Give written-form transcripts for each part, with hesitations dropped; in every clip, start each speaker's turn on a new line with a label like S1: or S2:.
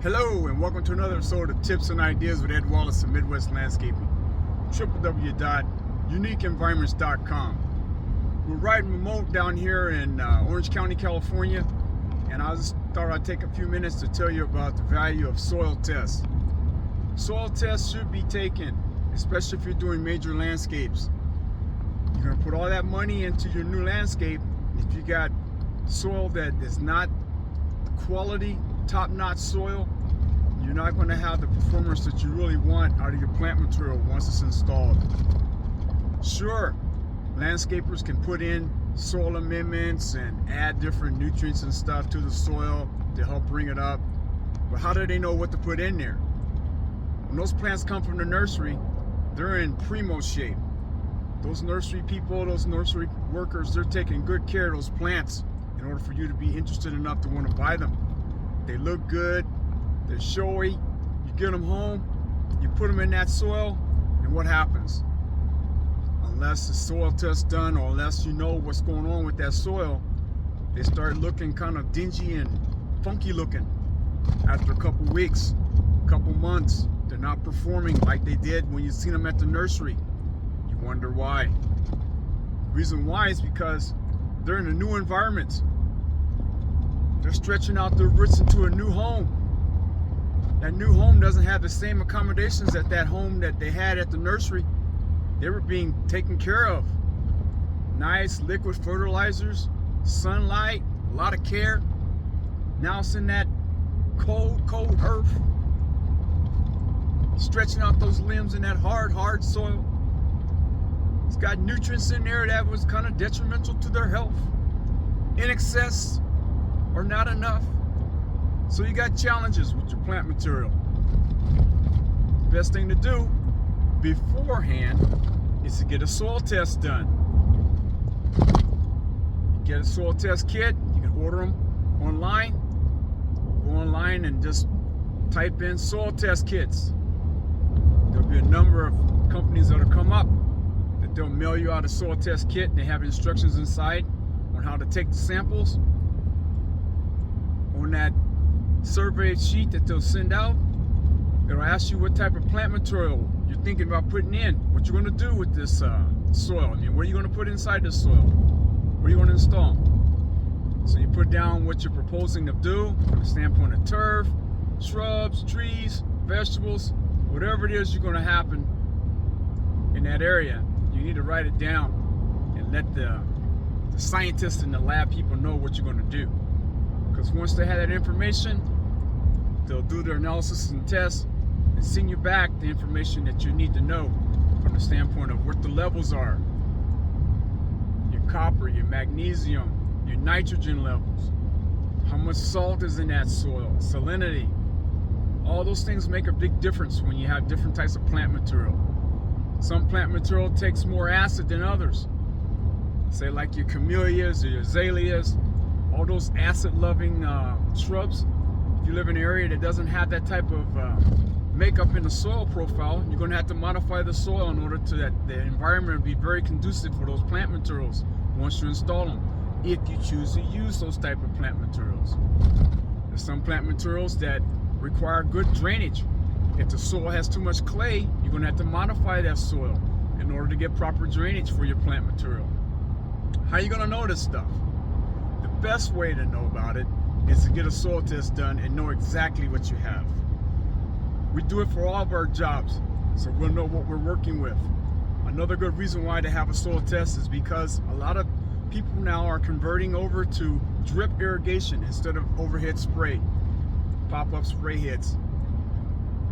S1: Hello and welcome to another episode of Tips and Ideas with Ed Wallace of Midwest Landscaping. www.uniqueenvironments.com. We're riding remote down here in Orange County, California, and I just thought I'd take a few minutes to tell you about the value of soil tests. Soil tests should be taken, especially if you're doing major landscapes. You're going to put all that money into your new landscape. If you got soil that is not quality, top-notch soil, you're not going to have the performance that you really want out of your plant material once it's installed. Sure, landscapers can put in soil amendments and add different nutrients and stuff to the soil to help bring it up, but how do they know what to put in there? When those plants come from the nursery, they're in primo shape. Those nursery people, those nursery workers, they're taking good care of those plants in order for you to be interested enough to want to buy them. They look good, they're showy, you get them home, you put them in that soil, and what happens? Unless the soil test's done, or unless you know what's going on with that soil, they start looking kind of dingy and funky looking. After a couple weeks, couple months, they're not performing like they did when you seen them at the nursery. You wonder why. The reason why is because they're in a new environment. They're stretching out their roots into a new home. That new home doesn't have the same accommodations that home that they had at the nursery. They were being taken care of. Nice liquid fertilizers, sunlight, a lot of care. Now it's in that cold earth. Stretching out those limbs in that hard soil. It's got nutrients in there that was kind of detrimental to their health. In excess or not enough. So you got challenges with your plant material. The best thing to do beforehand is to get a soil test done. You get a soil test kit, you can order them online. Go online and just type in soil test kits. There'll be a number of companies that'll come up that they'll mail you out a soil test kit. They have instructions inside on how to take the samples. On that survey sheet that they'll send out, it'll ask you what type of plant material you're thinking about putting in, what you're going to do with this soil. I mean, what are you going to put inside the soil? What are you going to install? So you put down what you're proposing to do from the standpoint of turf, shrubs, trees, vegetables, whatever it is you're going to happen in that area. You need to write it down and let the scientists and the lab people know what you're going to do. Because once they have that information, they'll do their analysis and tests and send you back the information that you need to know from the standpoint of what the levels are. Your copper, your magnesium, your nitrogen levels, how much salt is in that soil, salinity. All those things make a big difference when you have different types of plant material. Some plant material takes more acid than others. Say like your camellias or your azaleas. All those acid-loving shrubs, if you live in an area that doesn't have that type of makeup in the soil profile, you're going to have to modify the soil in order to that the environment be very conducive for those plant materials once you install them, if you choose to use those type of plant materials. There's some plant materials that require good drainage. If the soil has too much clay, you're going to have to modify that soil in order to get proper drainage for your plant material. How are you going to know this stuff? The best way to know about it is to get a soil test done and know exactly what you have. We do it for all of our jobs, so we'll know what we're working with. Another good reason why to have a soil test is because a lot of people now are converting over to drip irrigation instead of overhead spray, pop-up spray heads.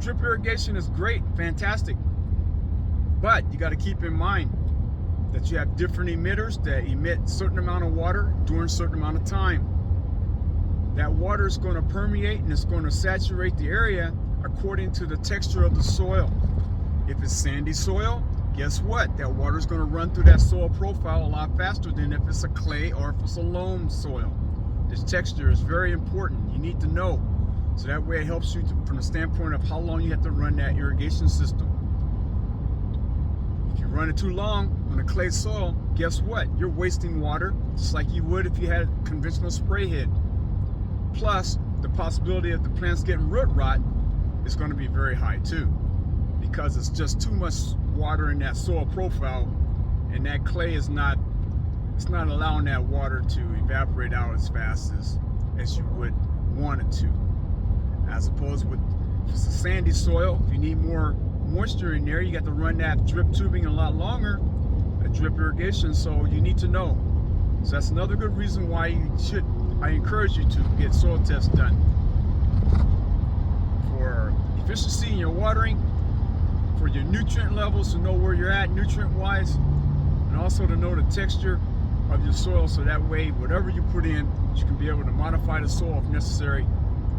S1: Drip irrigation is great, fantastic, but you got to keep in mind that you have different emitters that emit a certain amount of water during a certain amount of time. That water is going to permeate and it's going to saturate the area according to the texture of the soil. If it's sandy soil, guess what? That water is going to run through that soil profile a lot faster than if it's a clay or if it's a loam soil. This texture is very important. You need to know. So that way it helps you from the standpoint of how long you have to run that irrigation system. If you run it too long on a clay soil, guess what? You're wasting water just like you would if you had a conventional spray head. Plus, the possibility of the plants getting root rot is going to be very high too, because it's just too much water in that soil profile, and that clay is not allowing that water to evaporate out as fast as you would want it to. As opposed with, if it's a sandy soil, if you need more moisture in there, you got to run that drip tubing a lot longer, a drip irrigation. So you need to know. So that's another good reason why I encourage you to get soil tests done for efficiency in your watering, for your nutrient levels, to know where you're at nutrient wise, and also to know the texture of your soil, so that way whatever you put in, you can be able to modify the soil if necessary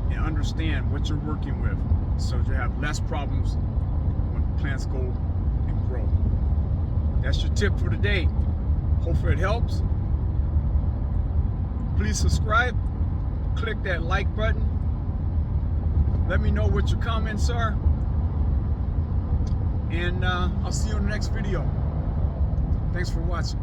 S1: and understand what you're working with, so you have less problems when plants go and grow. That's your tip for today. Hopefully it helps. Please subscribe, click that like button, let me know what your comments are, and I'll see you in the next video. Thanks for watching.